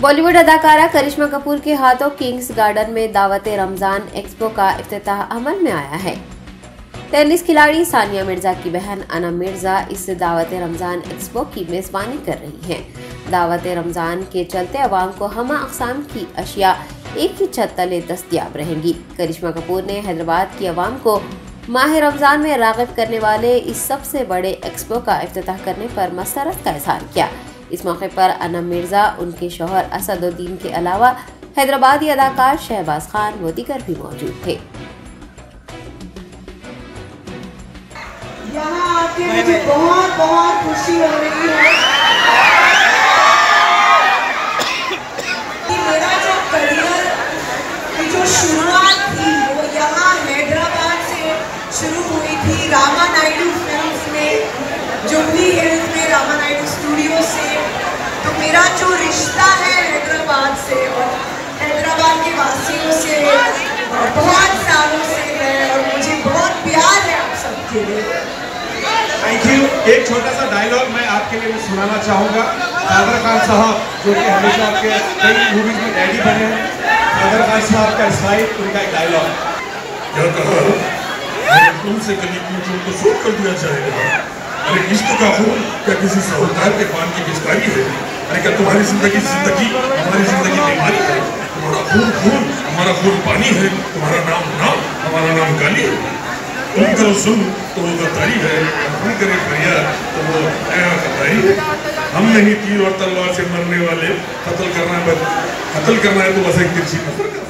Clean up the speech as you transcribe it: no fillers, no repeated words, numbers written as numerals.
बॉलीवुड अदाकारा करिश्मा कपूर के हाथों किंग्स गार्डन में दावते रमजान एक्सपो का इफ्तिताह अमल में आया है। टेनिस खिलाड़ी सानिया मिर्जा की बहन अनम मिर्जा इस दावते रमजान एक्सपो की मेजबानी कर रही हैं। दावते रमजान के चलते अवाम को हमा अक़साम की अशिया एक ही छत तले दस्तयाब रहेंगी। करिश्मा कपूर ने हैदराबाद की अवाम को माह रमजान में राग़िब करने वाले इस सबसे बड़े एक्सपो का इफ्तिताह करने पर मसरत का इज़हार किया। इस मौके पर अनम मिर्जा, उनके शौहर असदुद्दीन के अलावा हैदराबादी अदाकार शहबाज खान व दीगर भी मौजूद थे। यहाँ आके मुझे बहुत बहुत खुशी हो रही है कि मेरा जो करियर की जो शुरुआत थी वो यहाँ हैदराबाद से शुरू हुई थी। रामा नायडू फिल्म्स में, जुबली हिल्स में, रामा नायडू स्टूडियो से। तो मेरा जो रिश्ता है हैदराबाद से और हैदराबाद के वासियों से बहुत सालों से है और मुझे बहुत प्यार है आप सबके लिए। Thank you. एक छोटा सा डायलॉग मैं आपके लिए सुनाना चाहूँगा। कादर खान साहब जो कि हमेशा आपके कई मूवीज में डैडी बने हैं, कादर खान साहब का स्टाइल, उनका एक डायलॉग। क्या कहा? खून से कली पूछों तो शूट कर दिया जाएगा। अरे इश्क का खून क्या किसी साहूकार के पान की पिचकारी है? अरे क्या तुम्हारी जिंदगी हमारी जिंदगी बीमारी है? तुम्हारा खून खून, हमारा खून पानी है। तुम्हारा नाम नाम, हमारा नाम गाली है। तुम करो सुन तो वो गद्दारी है, हम करें फरियाद तो वो गद्दारी है। हम नहीं तीर और तलवार से मरने वाले, कत्ल करना है तो बस एक तिरछी नजर का